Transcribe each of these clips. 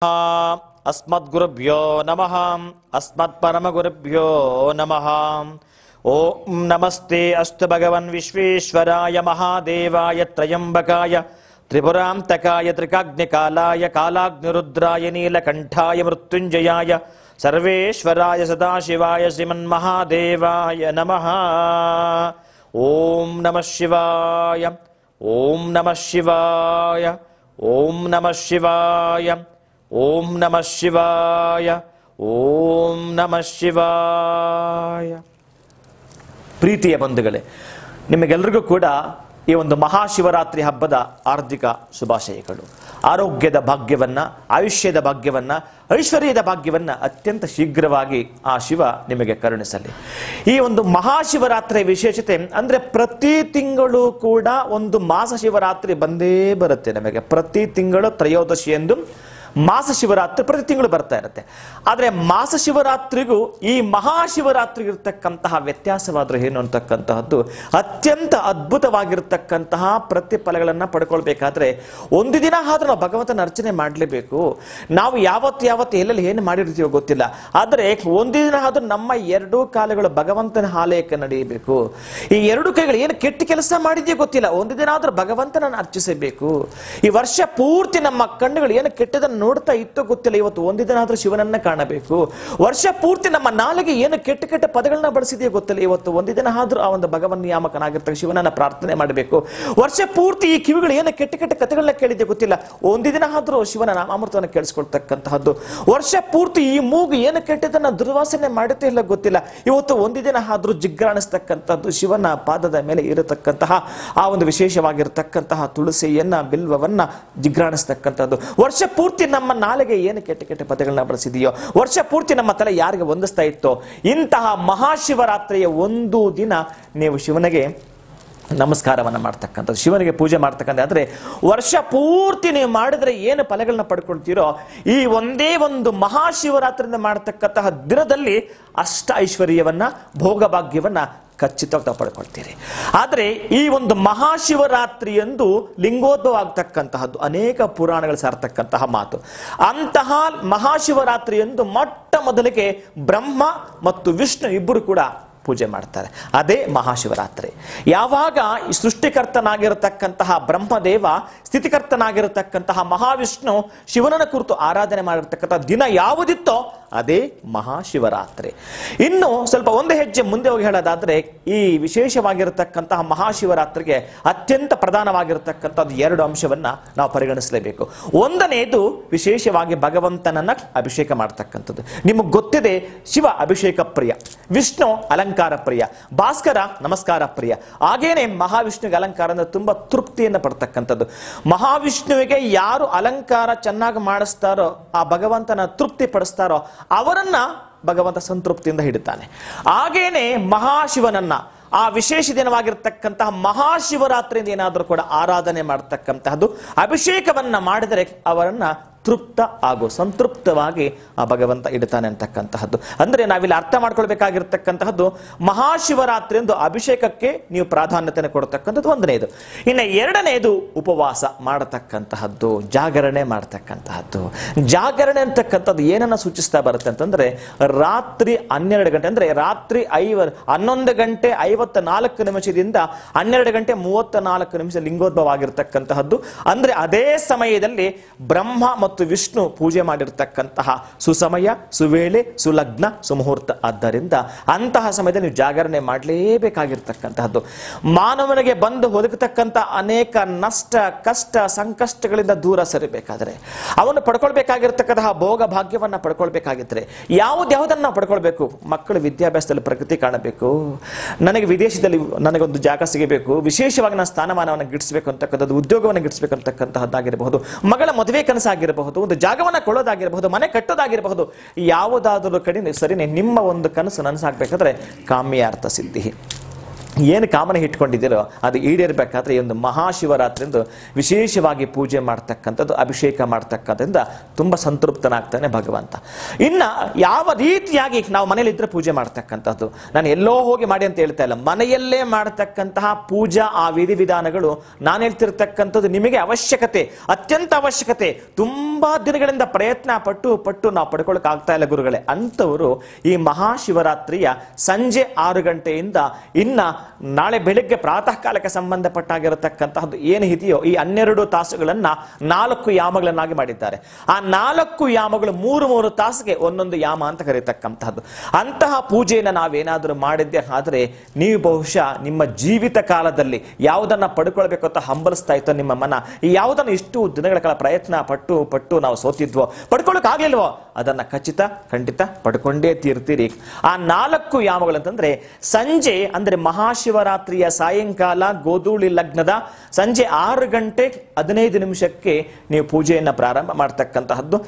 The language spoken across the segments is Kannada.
अस्मद्गुरुभ्यो नमः अस्मत्परमगुरुभ्यो नमः। ओम नमस्ते अस्तु भगवन् विश्वेश्वराय महादेवाय त्रयंबकाय त्रिपुरांतकाय त्रिकाग्निकालाय कालाग्निरुद्राय नीलकंठाय मृत्युंजयाय सर्वेश्वराय सदाशिवाय श्रीमन्महादेवाय नमः। ओम नमः शिवाय ओम नमः शिवाय ओम नमः शिवाय ओम नमः शिवाय ओम नमः शिवाय। ಪ್ರೀತಿಯ ಬಂಧುಗಳೇ, ನಿಮಗೆಲ್ಲರಿಗೂ ಕೂಡ ಈ ಒಂದು ಮಹಾಶಿವರಾತ್ರಿ ಹಬ್ಬದ ಹಾರ್ದಿಕ ಶುಭಾಶಯಗಳು. ಆರೋಗ್ಯದ ಭಾಗ್ಯವನ್ನ, ಆಯುಷ್ಯದ ಭಾಗ್ಯವನ್ನ, ಐಶ್ವರ್ಯದ ಭಾಗ್ಯವನ್ನ ಅತ್ಯಂತ ಶೀಘ್ರವಾಗಿ ಆ ಶಿವ ನಿಮಗೆ ಕರುಣಿಸಲಿ. ಈ ಒಂದು ಮಹಾಶಿವರಾತ್ರಿ ವಿಶೇಷತೆ ಅಂದ್ರೆ ಪ್ರತಿ ತಿಂಗಳು ಕೂಡ ಒಂದು ಮಾಸ ಶಿವರಾತ್ರಿ ಬಂದೇ ಬರುತ್ತೆ. ನಮಗೆ ಪ್ರತಿ ತಿಂಗಳು ತ್ರಯೋದಶಿ ಎಂದು ಮಾಸ ಶಿವರಾತ್ರಿ ಪ್ರತಿ ತಿಂಗಳು ಬರ್ತಾ ಇರುತ್ತೆ. ಆದರೆ ಮಾಸ ಶಿವರಾತ್ರಿಗೂ ಈ ಮಹಾಶಿವರಾತ್ರಿಗೆ ಇರತಕ್ಕಂತಹ ವ್ಯತ್ಯಾಸವಾದರೂ ಏನು ಅಂತಕ್ಕಂತಹದ್ದು, ಅತ್ಯಂತ ಅದ್ಭುತವಾಗಿರ್ತಕ್ಕಂತಹ ಪ್ರತಿಫಲಗಳನ್ನು ಪಡ್ಕೊಳ್ಬೇಕಾದ್ರೆ ಒಂದು ದಿನ ಆದ್ರೂ ನಾವು ಭಗವಂತನ ಅರ್ಚನೆ ಮಾಡಲೇಬೇಕು. ನಾವು ಯಾವತ್ತು ಎಲ್ಲೆಲ್ಲಿ ಏನು ಮಾಡಿರ್ತೀವೋ ಗೊತ್ತಿಲ್ಲ, ಆದರೆ ಒಂದು ದಿನ ಆದ್ರೂ ನಮ್ಮ ಎರಡೂ ಕಾಲುಗಳು ಭಗವಂತನ ಆಲಯಕ್ಕೆ ನಡೆಯಬೇಕು. ಈ ಎರಡು ಕೈಗಳು ಏನು ಕೆಟ್ಟ ಕೆಲಸ ಮಾಡಿದೆಯೋ ಗೊತ್ತಿಲ್ಲ, ಒಂದು ದಿನ ಆದ್ರೂ ಭಗವಂತನನ್ನು ಅರ್ಚಿಸಬೇಕು. ಈ ವರ್ಷ ಪೂರ್ತಿ ನಮ್ಮ ಕಣ್ಣುಗಳು ಏನು ಕೆಟ್ಟದನ್ನು ನೋಡ್ತಾ ಇತ್ತು ಗೊತ್ತಿಲ್ಲ, ಇವತ್ತು ಒಂದು ದಿನ ಆದ್ರೂ ಶಿವನನ್ನ ಕಾಣಬೇಕು. ವರ್ಷ ಪೂರ್ತಿ ನಮ್ಮ ನಾಲಿಗೆ ಏನು ಕೆಟ್ಟ ಕೆಟ್ಟ ಪದಗಳನ್ನ ಬಳಸಿದೆಯೋ ಗೊತ್ತಿಲ್ಲ, ಇವತ್ತು ಒಂದು ದಿನ ಆದ್ರೂ ಆ ಒಂದು ಭಗವನ್ ನಿಯಾಮಕನಾಗಿರ್ತಕ್ಕ ಶಿವನನ್ನ ಪ್ರಾರ್ಥನೆ ಮಾಡಬೇಕು. ವರ್ಷ ಪೂರ್ತಿ ಈ ಕಿವಿಗಳು ಏನು ಕೆಟ್ಟ ಕೆಟ್ಟ ಕಥೆಗಳನ್ನ ಕೇಳಿದೆಯೋ ಗೊತ್ತಿಲ್ಲ, ಒಂದು ದಿನ ಆದ್ರೂ ಶಿವನ ನಾಮಾಮೃತವನ್ನು ಕೇಳಿಸ್ಕೊಳ್ತಕ್ಕಂತಹದ್ದು. ವರ್ಷ ಪೂರ್ತಿ ಈ ಮೂಗು ಏನು ಕೆಟ್ಟದನ್ನ ದುರ್ವಾಸನೆ ಮಾಡುತ್ತೇ ಇಲ್ಲ ಗೊತ್ತಿಲ್ಲ, ಇವತ್ತು ಒಂದು ದಿನ ಆದ್ರೂ ಜಿಗ್ರಾಣಿಸ್ತಕ್ಕಂಥದ್ದು, ಶಿವನ ಪಾದದ ಮೇಲೆ ಇರತಕ್ಕಂತಹ ಆ ಒಂದು ವಿಶೇಷವಾಗಿರತಕ್ಕಂತಹ ತುಳಸಿಯನ್ನ, ಬಿಲ್ವವನ್ನ ಜಿಗ್ರಾಣಿಸ್ತಕ್ಕಂಥದ್ದು. ವರ್ಷ ಪೂರ್ತಿ ನಮ್ಮ ನಾಲಿಗೆ ಏನು ಕೆಟ್ಟ ಕೆಟ್ಟ ಪದಗಳನ್ನ ಬಳಸಿದೆಯೋ, ವರ್ಷ ಪೂರ್ತಿ ನಮ್ಮ ತಲೆ ಯಾರಿಗೆ ಹೊಂದಿಸ್ತಾ ಇತ್ತೋ, ಇಂತಹ ಮಹಾಶಿವರಾತ್ರಿಯ ಒಂದು ದಿನ ನೀವು ಶಿವನಿಗೆ ನಮಸ್ಕಾರವನ್ನು ಮಾಡ್ತಕ್ಕಂಥದ್ದು, ಶಿವನಿಗೆ ಪೂಜೆ ಮಾಡ್ತಕ್ಕಂಥ. ಆದರೆ ವರ್ಷ ಪೂರ್ತಿ ನೀವು ಮಾಡಿದ್ರೆ ಏನು ಫಲಗಳನ್ನ ಪಡ್ಕೊಳ್ತೀರೋ, ಈ ಒಂದೇ ಒಂದು ಮಹಾಶಿವರಾತ್ರಿಯಿಂದ ಮಾಡತಕ್ಕಂತಹ ದಿನದಲ್ಲಿ ಅಷ್ಟ ಐಶ್ವರ್ಯವನ್ನ, ಭೋಗಭಾಗ್ಯವನ್ನ ಖಚಿತವಾಗಿ ತಾವು ಪಡ್ಕೊಳ್ತೀರಿ. ಆದರೆ ಈ ಒಂದು ಮಹಾಶಿವರಾತ್ರಿಯಂದು ಲಿಂಗೋದ್ಭವ ಆಗ್ತಕ್ಕಂತಹದ್ದು ಅನೇಕ ಪುರಾಣಗಳು ಸಾರ್ತಕ್ಕಂತಹ ಮಾತು. ಅಂತಹ ಮಹಾಶಿವರಾತ್ರಿಯಂದು ಮೊಟ್ಟ ಮೊದಲಿಗೆ ಬ್ರಹ್ಮ ಮತ್ತು ವಿಷ್ಣು ಇಬ್ಬರು ಕೂಡ ಪೂಜೆ ಮಾಡ್ತಾರೆ. ಅದೇ ಮಹಾಶಿವರಾತ್ರಿ. ಯಾವಾಗ ಈ ಸೃಷ್ಟಿಕರ್ತನಾಗಿರತಕ್ಕಂತಹ ಬ್ರಹ್ಮದೇವ, ಸ್ಥಿತಿಕರ್ತನಾಗಿರತಕ್ಕಂತಹ ಮಹಾವಿಷ್ಣು ಶಿವನನ್ನ ಕುರಿತು ಆರಾಧನೆ ಮಾಡಿರ್ತಕ್ಕಂತಹ ದಿನ ಯಾವುದಿತ್ತೋ ಅದೇ ಮಹಾಶಿವರಾತ್ರಿ. ಇನ್ನು ಸ್ವಲ್ಪ ಒಂದು ಹೆಜ್ಜೆ ಮುಂದೆ ಹೋಗಿ ಹೇಳೋದಾದ್ರೆ, ಈ ವಿಶೇಷವಾಗಿರತಕ್ಕಂತಹ ಮಹಾಶಿವರಾತ್ರಿಗೆ ಅತ್ಯಂತ ಪ್ರಧಾನವಾಗಿರತಕ್ಕಂಥದ್ದು ಎರಡು ಅಂಶವನ್ನ ನಾವು ಪರಿಗಣಿಸಲೇಬೇಕು. ಒಂದನೇದು ವಿಶೇಷವಾಗಿ ಭಗವಂತನನ್ನ ಅಭಿಷೇಕ ಮಾಡ್ತಕ್ಕಂಥದ್ದು. ನಿಮಗೆ ಗೊತ್ತಿದೆ, ಶಿವ ಅಭಿಷೇಕ ಪ್ರಿಯ, ವಿಷ್ಣು ಅಲಂಕಾರ ಪ್ರಿಯ, ಭಾಸ್ಕರ ನಮಸ್ಕಾರ ಪ್ರಿಯ. ಹಾಗೇನೆ ಮಹಾವಿಷ್ಣುವಿಗೆ ಅಲಂಕಾರ ಅಂದ್ರೆ ತುಂಬಾ ತೃಪ್ತಿಯನ್ನು ಪಡ್ತಕ್ಕಂಥದ್ದು. ಮಹಾವಿಷ್ಣುವಿಗೆ ಯಾರು ಅಲಂಕಾರ ಚೆನ್ನಾಗಿ ಮಾಡಿಸ್ತಾರೋ, ಆ ಭಗವಂತನ ತೃಪ್ತಿ ಪಡಿಸ್ತಾರೋ ಅವರನ್ನ ಭಗವಂತ ಸಂತೃಪ್ತಿಯಿಂದ ಹಿಡಿತಾನೆ. ಹಾಗೇನೆ ಮಹಾಶಿವನನ್ನ ಆ ವಿಶೇಷ ದಿನವಾಗಿರ್ತಕ್ಕಂತಹ ಮಹಾಶಿವರಾತ್ರಿಯಿಂದ ಏನಾದರೂ ಕೂಡ ಆರಾಧನೆ ಮಾಡತಕ್ಕಂತಹದ್ದು, ಅಭಿಷೇಕವನ್ನ ಮಾಡಿದರೆ ಅವರನ್ನ ತೃಪ್ತ ಹಾಗೂ ಸಂತೃಪ್ತವಾಗಿ ಆ ಭಗವಂತ ಇಡ್ತಾನೆ ಅಂತಕ್ಕಂತಹದ್ದು. ಅಂದ್ರೆ ನಾವಿಲ್ಲಿ ಅರ್ಥ ಮಾಡ್ಕೊಳ್ಬೇಕಾಗಿರ್ತಕ್ಕಂತಹದ್ದು, ಮಹಾಶಿವರಾತ್ರಿ ಎಂದು ಅಭಿಷೇಕಕ್ಕೆ ನೀವು ಪ್ರಾಧಾನ್ಯತೆ ಕೊಡತಕ್ಕಂಥದ್ದು ಒಂದನೇದು. ಇನ್ನು ಎರಡನೇದು ಉಪವಾಸ ಮಾಡತಕ್ಕಂತಹದ್ದು, ಜಾಗರಣೆ ಮಾಡತಕ್ಕಂತಹದ್ದು. ಜಾಗರಣೆ ಅಂತಕ್ಕಂಥದ್ದು ಏನನ್ನ ಸೂಚಿಸ್ತಾ ಬರುತ್ತೆ ಅಂತಂದ್ರೆ, ರಾತ್ರಿ 12 ಗಂಟೆ ಅಂದ್ರೆ ರಾತ್ರಿ 11 ಗಂಟೆ 54 ನಿಮಿಷದಿಂದ 12 ಗಂಟೆ 34 ನಿಮಿಷ ಲಿಂಗೋದ್ಭವ ಆಗಿರ್ತಕ್ಕಂತಹದ್ದು. ಅಂದ್ರೆ ಅದೇ ಸಮಯದಲ್ಲಿ ಬ್ರಹ್ಮ ಮತ್ತು ವಿಷ್ಣು ಪೂಜೆ ಮಾಡಿರ್ತಕ್ಕಂತಹ ಸುಸಮಯ, ಸುವೇಳೆ, ಸುಲಗ್ನ, ಸುಮುಹೂರ್ತ. ಆದ್ದರಿಂದ ಅಂತಹ ಸಮಯದಲ್ಲಿ ನೀವು ಜಾಗರಣೆ ಮಾಡಲೇಬೇಕಾಗಿರ್ತಕ್ಕಂತಹದ್ದು. ಮಾನವನಿಗೆ ಬಂದು ಒದಗತಕ್ಕಂಥ ಅನೇಕ ನಷ್ಟ, ಕಷ್ಟ, ಸಂಕಷ್ಟಗಳಿಂದ ದೂರ ಸರಿಬೇಕಾದ್ರೆ, ಅವನು ಪಡ್ಕೊಳ್ಬೇಕಾಗಿರ್ತಕ್ಕಂತಹ ಭೋಗ ಭಾಗ್ಯವನ್ನ ಪಡ್ಕೊಳ್ಬೇಕಾಗಿದ್ರೆ ಯಾವುದನ್ನ ನಾವು ಪಡ್ಕೊಳ್ಬೇಕು? ಮಕ್ಕಳು ವಿದ್ಯಾಭ್ಯಾಸದಲ್ಲಿ ಪ್ರಗತಿ ಕಾಣಬೇಕು, ನನಗೆ ವಿದೇಶದಲ್ಲಿ ನನಗೊಂದು ಜಾಗ ಸಿಗಬೇಕು, ವಿಶೇಷವಾಗಿ ನಾನು ಸ್ಥಾನಮಾನವನ್ನು ಗಿಟ್ಟಿಸಬೇಕು ಅಂತಕ್ಕಂಥದ್ದು, ಉದ್ಯೋಗವನ್ನು ಗಿಟ್ಟಿಸಬೇಕು ಅಂತಕ್ಕಂತಹದ್ದಾಗಿರಬಹುದು, ಮಗಳ ಮದುವೆ ಕನಸಾಗಿರಬಹುದು, ಒಂದು ಜಾಗವನ್ನ ಕೊಳ್ಳೋದಾಗಿರಬಹುದು, ಮನೆ ಕಟ್ಟೋದಾಗಿರಬಹುದು, ಯಾವುದಾದರೂ ಕಡೆ ಸರಿನೇ ನಿಮ್ಮ ಒಂದು ಕನಸು ನನಸಾಗಬೇಕಾದ್ರೆ ಕಾಮ್ಯಾರ್ಥ ಸಿದ್ಧಿ. ಏನು ಕಾಮನೆ ಇಟ್ಕೊಂಡಿದ್ದೀರೋ ಅದು ಈಡೇರಬೇಕಾದ್ರೆ ಈ ಒಂದು ಮಹಾಶಿವರಾತ್ರಿಯಿಂದ ವಿಶೇಷವಾಗಿ ಪೂಜೆ ಮಾಡ್ತಕ್ಕಂಥದ್ದು, ಅಭಿಷೇಕ ಮಾಡ್ತಕ್ಕಂಥದ್ರಿಂದ ತುಂಬ ಸಂತೃಪ್ತನಾಗ್ತಾನೆ ಭಗವಂತ. ಇನ್ನು ಯಾವ ರೀತಿಯಾಗಿ ನಾವು ಮನೇಲಿದ್ದರೆ ಪೂಜೆ ಮಾಡ್ತಕ್ಕಂಥದ್ದು, ನಾನು ಎಲ್ಲೋ ಹೋಗಿ ಮಾಡಿ ಅಂತ ಹೇಳ್ತಾ ಇಲ್ಲ, ಮನೆಯಲ್ಲೇ ಮಾಡ್ತಕ್ಕಂತಹ ಪೂಜಾ ಆ ವಿಧಿವಿಧಾನಗಳು ನಾನು ಹೇಳ್ತಿರ್ತಕ್ಕಂಥದ್ದು ನಿಮಗೆ ಅವಶ್ಯಕತೆ, ಅತ್ಯಂತ ಅವಶ್ಯಕತೆ. ತುಂಬ ದಿನಗಳಿಂದ ಪ್ರಯತ್ನ ಪಟ್ಟು ನಾವು ಪಡ್ಕೊಳ್ಳೋಕೆ ಆಗ್ತಾ ಇಲ್ಲ ಗುರುಗಳೇ ಅಂಥವರು ಈ ಮಹಾಶಿವರಾತ್ರಿಯ ಸಂಜೆ 6 ಗಂಟೆಯಿಂದ ಇನ್ನು ನಾಳೆ ಬೆಳಿಗ್ಗೆ ಪ್ರಾತಃ ಕಾಲಕ್ಕೆ ಸಂಬಂಧಪಟ್ಟಾಗಿರತಕ್ಕಂತಹದ್ದು ಏನು ಇದೆಯೋ ಈ 12 ತಾಸುಗಳನ್ನ 4 ಯಾಮಗಳನ್ನಾಗಿ ಮಾಡಿದ್ದಾರೆ. ಆ 4 ಯಾಮಗಳು 3 ತಾಸಿಗೆ ಒಂದೊಂದು ಯಾಮ ಅಂತ ಕರೀತಕ್ಕಂತಹದ್ದು. ಅಂತಹ ಪೂಜೆಯನ್ನು ನಾವೇನಾದರೂ ಮಾಡಿದ್ದೆ ಆದ್ರೆ ನೀವು ಬಹುಶಃ ನಿಮ್ಮ ಜೀವಿತ ಕಾಲದಲ್ಲಿ ಯಾವುದನ್ನ ಪಡ್ಕೊಳ್ಬೇಕು ಅಂತ ಹಂಬಲಿಸ್ತಾ ಇತ್ತೋ ನಿಮ್ಮ ಮನ, ಈ ಯಾವುದನ್ನು ಇಷ್ಟು ದಿನಗಳ ಕಾಲ ಪ್ರಯತ್ನ ಪಟ್ಟು ನಾವು ಸೋತಿದ್ವೋ, ಪಡ್ಕೊಳ್ಳೋಕೆ ಆಗ್ಲಿಲ್ವೋ, ಅದನ್ನ ಖಂಡಿತ ಪಡ್ಕೊಂಡೇ ತೀರ್ತೀರಿ. ಆ 4 ಯಾಮಗಳಂತಂದ್ರೆ ಸಂಜೆ ಅಂದ್ರೆ ಮಹಾಶಿವರಾತ್ರಿಯ ಸಾಯಂಕಾಲ ಗೋಧೂಳಿ ಲಗ್ನದ ಸಂಜೆ 6 ಗಂಟೆ 15 ನಿಮಿಷಕ್ಕೆ ನೀವು ಪೂಜೆಯನ್ನು ಪ್ರಾರಂಭ ಮಾಡ್ತಕ್ಕಂತಹದ್ದು.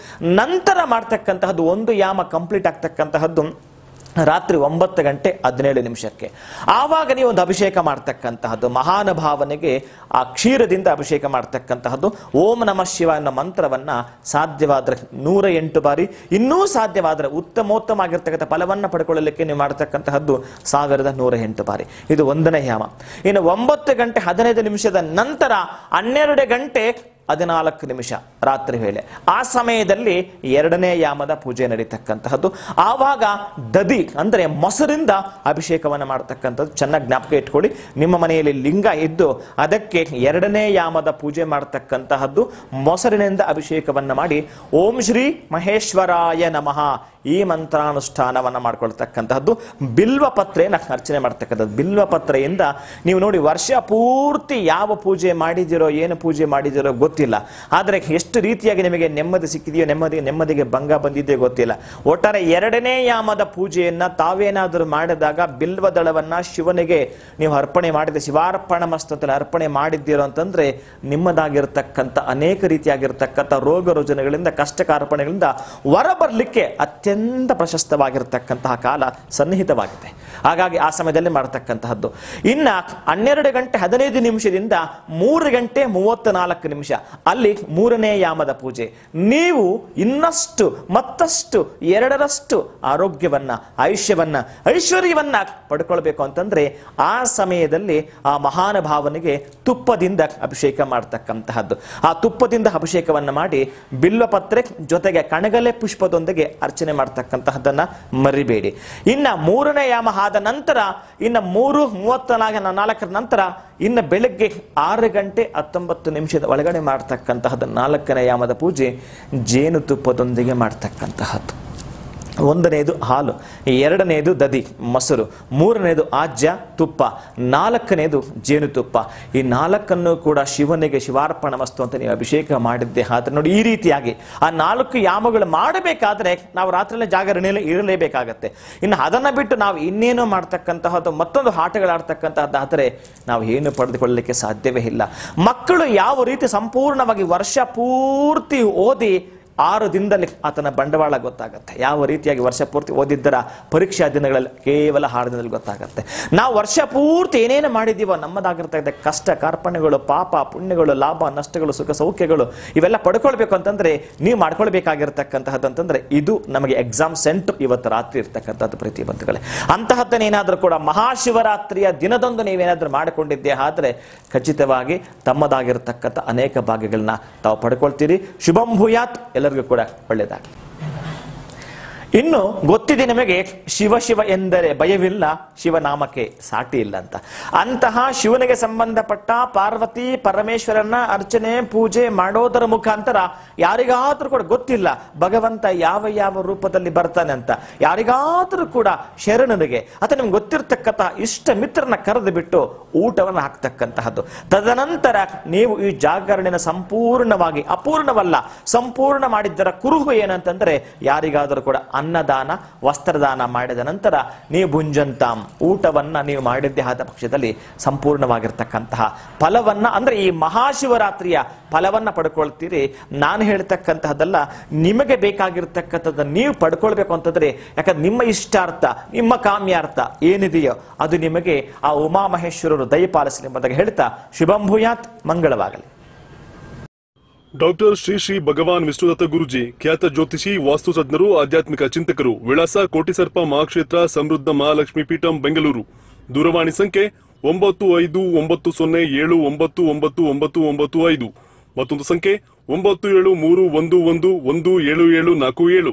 ನಂತರ ಮಾಡ್ತಕ್ಕಂತಹದ್ದು ಒಂದು ಯಾಮ ಕಂಪ್ಲೀಟ್ ಆಗ್ತಕ್ಕಂತಹದ್ದು ರಾತ್ರಿ 9 ಗಂಟೆ 17 ನಿಮಿಷಕ್ಕೆ. ಆವಾಗ ನೀವು ಒಂದು ಅಭಿಷೇಕ ಮಾಡ್ತಕ್ಕಂತಹದ್ದು, ಮಹಾನುಭಾವನಿಗೆ ಆ ಕ್ಷೀರದಿಂದ ಅಭಿಷೇಕ ಮಾಡ್ತಕ್ಕಂತಹದ್ದು. ಓಂ ನಮಃ ಶಿವ ಅನ್ನೋ ಮಂತ್ರವನ್ನ ಸಾಧ್ಯವಾದ್ರೆ 108 ಬಾರಿ, ಇನ್ನೂ ಸಾಧ್ಯವಾದ್ರೆ ಉತ್ತಮೋತ್ತಮ ಆಗಿರ್ತಕ್ಕಂಥ ಫಲವನ್ನ ಪಡ್ಕೊಳ್ಳಲಿಕ್ಕೆ ನೀವು ಮಾಡ್ತಕ್ಕಂತಹದ್ದು 1108 ಬಾರಿ. ಇದು 1ನೇ ಯಾಮ. ಇನ್ನು 9 ಗಂಟೆ 15 ನಿಮಿಷದ ನಂತರ 12 ಗಂಟೆ 14 ನಿಮಿಷ ರಾತ್ರಿ ವೇಳೆ, ಆ ಸಮಯದಲ್ಲಿ 2ನೇ ಯಾಮದ ಪೂಜೆ ನಡೀತಕ್ಕಂತಹದ್ದು. ಆವಾಗ ದದಿ ಅಂದ್ರೆ ಮೊಸರಿಂದ ಅಭಿಷೇಕವನ್ನು ಮಾಡ್ತಕ್ಕಂಥದ್ದು. ಚೆನ್ನಾಗಿ ಜ್ಞಾಪಕ ಇಟ್ಕೊಳ್ಳಿ, ನಿಮ್ಮ ಮನೆಯಲ್ಲಿ ಲಿಂಗ ಇದ್ದು ಅದಕ್ಕೆ 2ನೇ ಯಾಮದ ಪೂಜೆ ಮಾಡ್ತಕ್ಕಂತಹದ್ದು. ಮೊಸರಿನಿಂದ ಅಭಿಷೇಕವನ್ನ ಮಾಡಿ ಓಂ ಶ್ರೀ ಮಹೇಶ್ವರಾಯ ನಮಃ ಈ ಮಂತ್ರಾನುಷ್ಠಾನವನ್ನ ಮಾಡ್ಕೊಳ್ತಕ್ಕಂತಹದ್ದು. ಬಿಲ್ವ ಪತ್ರೆಯನ್ನು ಅರ್ಚನೆ ಮಾಡ್ತಕ್ಕಂಥದ್ದು. ಬಿಲ್ವ ಪತ್ರೆಯಿಂದ ನೀವು ನೋಡಿ ವರ್ಷ ಪೂರ್ತಿ ಯಾವ ಪೂಜೆ ಮಾಡಿದಿರೋ ಏನು ಪೂಜೆ ಮಾಡಿದಿರೋ ಗೊತ್ತಿಲ್ಲ, ಆದರೆ ಎಷ್ಟು ರೀತಿಯಾಗಿ ನಿಮಗೆ ನೆಮ್ಮದಿ ಸಿಕ್ಕಿದೆಯೋ, ನೆಮ್ಮದಿಗೆ ಭಂಗ ಬಂದಿದೆಯೋ ಗೊತ್ತಿಲ್ಲ. ಒಟ್ಟಾರೆ 2ನೇ ಯಾಮದ ಪೂಜೆಯನ್ನ ತಾವೇನಾದರೂ ಮಾಡಿದಾಗ ಬಿಲ್ವ ದಳವನ್ನ ಶಿವನಿಗೆ ನೀವು ಅರ್ಪಣೆ ಮಾಡಿದ ಶಿವಾರ್ಪಣ ಮಸ್ತದಲ್ಲಿ ಅರ್ಪಣೆ ಮಾಡಿದ್ದೀರೋ ಅಂತಂದ್ರೆ ನಿಮ್ಮದಾಗಿರ್ತಕ್ಕಂಥ ಅನೇಕ ರೀತಿಯಾಗಿರ್ತಕ್ಕಂಥ ರೋಗ ರುಜಿನಗಳಿಂದ ಕಷ್ಟ ಕಾರ್ಪಣೆಗಳಿಂದ ಹೊರ ಬರಲಿಕ್ಕೆ ಅತ್ಯಂತ ಪ್ರಶಸ್ತವಾಗಿರ್ತಕ್ಕಂತಹ ಕಾಲ ಸನ್ನಿಹಿತವಾಗಿದೆ. ಹಾಗಾಗಿ ಆ ಸಮಯದಲ್ಲಿ ಮಾಡತಕ್ಕಂತಹದ್ದು. ಇನ್ನ 12 ಗಂಟೆ 15 ನಿಮಿಷದಿಂದ 3 ಗಂಟೆ 34 ನಿಮಿಷ ಅಲ್ಲಿ 3ನೇ ಯಾಮದ ಪೂಜೆ. ನೀವು ಇನ್ನಷ್ಟು ಮತ್ತಷ್ಟು 2ರಷ್ಟು ಆರೋಗ್ಯವನ್ನ, ಆಯುಷ್ಯವನ್ನ, ಐಶ್ವರ್ಯವನ್ನ ಪಡ್ಕೊಳ್ಬೇಕು ಅಂತಂದ್ರೆ ಆ ಸಮಯದಲ್ಲಿ ಆ ಮಹಾನುಭಾವನಿಗೆ ತುಪ್ಪದಿಂದ ಅಭಿಷೇಕ ಮಾಡ್ತಕ್ಕಂತಹದ್ದು. ಆ ತುಪ್ಪದಿಂದ ಅಭಿಷೇಕವನ್ನ ಮಾಡಿ ಬಿಲ್ವಪತ್ರೆ ಜೊತೆಗೆ ಕಣಗಲೆ ಪುಷ್ಪದೊಂದಿಗೆ ಅರ್ಚನೆ ಮಾಡ್ತಕ್ಕಂತಹದ್ದನ್ನ ಮರಿಬೇಡಿ. ಇನ್ನ 3ನೇ ಯಾಮ ಆದ ನಂತರ ಇನ್ನು 3:34 ನಂತರ ಇನ್ನು ಬೆಳಗ್ಗೆ 6 ಗಂಟೆ 19 ನಿಮಿಷದ ಒಳಗಡೆ ಮಾಡ್ತಕ್ಕಂತಹದ್ದು 4ನೇ ಯಾಮದ ಪೂಜೆ ಜೇನುತುಪ್ಪದೊಂದಿಗೆ ಮಾಡ್ತಕ್ಕಂತಹದ್ದು. 1ನೇದು ಹಾಲು, 2ನೇದು ದದಿ ಮೊಸರು, 3ನೇದು ಆಜ್ಯ ತುಪ್ಪ, 4ನೇದು ಜೇನುತುಪ್ಪ. ಈ 4ನ್ನು ಕೂಡ ಶಿವನಿಗೆ ಶಿವಾರ್ಪಣ ಮಸ್ತು ಅಂತ ನೀವು ಅಭಿಷೇಕ ಮಾಡಿದ್ದೆ ಆದ್ರೆ ನೋಡಿ ಈ ರೀತಿಯಾಗಿ ಆ 4 ಯಾಮಗಳು ಮಾಡಬೇಕಾದ್ರೆ ನಾವು ರಾತ್ರಿಯಲ್ಲೇ ಜಾಗರಣೆಯಲ್ಲಿ ಇರಲೇಬೇಕಾಗತ್ತೆ. ಇನ್ನು ಅದನ್ನ ಬಿಟ್ಟು ನಾವು ಇನ್ನೇನು ಮಾಡ್ತಕ್ಕಂತಹದ್ದು ಮತ್ತೊಂದು ಆಟಗಳಾಡ್ತಕ್ಕಂತಹದ್ದಾದರೆ ನಾವು ಏನು ಪಡೆದುಕೊಳ್ಳಲಿಕ್ಕೆ ಸಾಧ್ಯವೇ ಇಲ್ಲ. ಮಕ್ಕಳು ಯಾವ ರೀತಿ ಸಂಪೂರ್ಣವಾಗಿ ವರ್ಷ ಪೂರ್ತಿ ಓದಿ 6 ದಿನದಲ್ಲಿ ಆತನ ಬಂಡವಾಳ ಗೊತ್ತಾಗುತ್ತೆ. ಯಾವ ರೀತಿಯಾಗಿ ವರ್ಷ ಪೂರ್ತಿ ಓದಿದ್ದರ ಪರೀಕ್ಷಾ ದಿನಗಳಲ್ಲಿ ಕೇವಲ 6 ದಿನದಲ್ಲಿ ಗೊತ್ತಾಗುತ್ತೆ. ನಾವು ವರ್ಷ ಪೂರ್ತಿ ಏನೇನು ಮಾಡಿದ್ದೀವೋ ನಮ್ಮದಾಗಿರ್ತಕ್ಕಂಥ ಕಷ್ಟ ಕಾರ್ಪಣ್ಯಗಳು, ಪಾಪ ಪುಣ್ಯಗಳು, ಲಾಭ ನಷ್ಟಗಳು, ಸುಖ ಸೌಖ್ಯಗಳು ಇವೆಲ್ಲ ಪಡ್ಕೊಳ್ಬೇಕು ಅಂತಂದ್ರೆ ನೀವು ಮಾಡ್ಕೊಳ್ಬೇಕಾಗಿರ್ತಕ್ಕಂತಹದ್ದಂತಂದ್ರೆ ಇದು ನಮಗೆ ಎಕ್ಸಾಮ್ ಸೆಂಟರ್ ಇವತ್ತು ರಾತ್ರಿ ಇರ್ತಕ್ಕಂಥದ್ದು ಪ್ರೀತಿ ಬಂಧುಗಳೇ. ಅಂತಹದ್ದನ್ನೇನಾದ್ರೂ ಕೂಡ ಮಹಾಶಿವರಾತ್ರಿಯ ದಿನದಂದು ನೀವೇನಾದ್ರೂ ಮಾಡಿಕೊಂಡಿದ್ದೆ ಆದ್ರೆ ಖಚಿತವಾಗಿ ತಮ್ಮದಾಗಿರ್ತಕ್ಕಂಥ ಅನೇಕ ಭಾಗ್ಯಗಳನ್ನ ತಾವು ಪಡ್ಕೊಳ್ತೀರಿ. ಶುಭಂ ಭೂಯಾತ್, ಎಲ್ಲರಿಗೂ ಕೂಡ ಒಳ್ಳೆಯದಾಗಲಿ. ಇನ್ನು ಗೊತ್ತಿದೆ ನಿಮಗೆ ಶಿವ ಶಿವ ಎಂದರೆ ಭಯವಿಲ್ಲ, ಶಿವನಾಮಕ್ಕೆ ಸಾಟಿ ಇಲ್ಲ ಅಂತ. ಅಂತಹ ಶಿವನಿಗೆ ಸಂಬಂಧಪಟ್ಟ ಪಾರ್ವತಿ ಪರಮೇಶ್ವರನ ಅರ್ಚನೆ ಪೂಜೆ ಮಾಡೋದರ ಮುಖಾಂತರ ಯಾರಿಗಾದ್ರೂ ಕೂಡ ಗೊತ್ತಿಲ್ಲ ಭಗವಂತ ಯಾವ ಯಾವ ರೂಪದಲ್ಲಿ ಬರ್ತಾನೆ ಅಂತ, ಯಾರಿಗಾದ್ರೂ ಕೂಡ ಶರಣನಿಗೆ ಅಥವಾ ನಿಮ್ಗೆ ಗೊತ್ತಿರ್ತಕ್ಕಂಥ ಇಷ್ಟ ಮಿತ್ರನ ಕರೆದು ಬಿಟ್ಟು ಊಟವನ್ನು ಹಾಕ್ತಕ್ಕಂತಹದ್ದು. ತದನಂತರ ನೀವು ಈ ಜಾಗರಣೆನ ಸಂಪೂರ್ಣವಾಗಿ ಅಪೂರ್ಣವಲ್ಲ ಸಂಪೂರ್ಣ ಮಾಡಿದ್ದರ ಕುರುಹು ಏನಂತಂದ್ರೆ ಯಾರಿಗಾದರೂ ಕೂಡ ಅನ್ನದಾನ ವಸ್ತ್ರದಾನ ಮಾಡಿದ ನಂತರ ನೀವು ಭುಂಜಂತಾಂ, ಊಟವನ್ನ ನೀವು ಮಾಡಿದ್ದೇ ಆದ ಪಕ್ಷದಲ್ಲಿ ಸಂಪೂರ್ಣವಾಗಿರ್ತಕ್ಕಂತಹ ಫಲವನ್ನ, ಅಂದ್ರೆ ಈ ಮಹಾಶಿವರಾತ್ರಿಯ ಫಲವನ್ನ ಪಡ್ಕೊಳ್ತೀರಿ. ನಾನು ಹೇಳ್ತಕ್ಕಂತಹದ್ದಲ್ಲ, ನಿಮಗೆ ಬೇಕಾಗಿರ್ತಕ್ಕಂಥದ್ದು ನೀವು ಪಡ್ಕೊಳ್ಬೇಕು ಅಂತಂದ್ರೆ, ಯಾಕಂದ್ರೆ ನಿಮ್ಮ ಇಷ್ಟಾರ್ಥ, ನಿಮ್ಮ ಕಾಮ್ಯಾರ್ಥ ಏನಿದೆಯೋ ಅದು ನಿಮಗೆ ಆ ಉಮಾಮಹೇಶ್ವರರು ದಯಪಾಲಿಸಲಿ ಎಂಬುದಾಗಿ ಹೇಳ್ತಾ ಶುಭಂ ಭೂಯಾತ್, ಮಂಗಳವಾಗಲಿ. ಡಾಕ್ಟರ್ ಶ್ರೀ ಶ್ರೀ ಭಗವಾನ್ ವಿಷ್ಣುದತ್ತ ಗುರುಜಿ, ಖ್ಯಾತ ಜ್ಯೋತಿಷಿ, ವಾಸ್ತು ತಜ್ಞರು, ಆಧ್ಯಾತ್ಮಿಕ ಚಿಂತಕರು. ವಿಳಾಸ ಕೋಟಿಸರ್ಪ ಮಹಾಕ್ಷೇತ್ರ, ಸಮೃದ್ಧ ಮಹಾಲಕ್ಷ್ಮೀ ಪೀಠಂ, ಬೆಂಗಳೂರು. ದೂರವಾಣಿ ಸಂಖ್ಯೆ 9597999995. ಮತ್ತೊಂದು ಸಂಖ್ಯೆ 9731111747.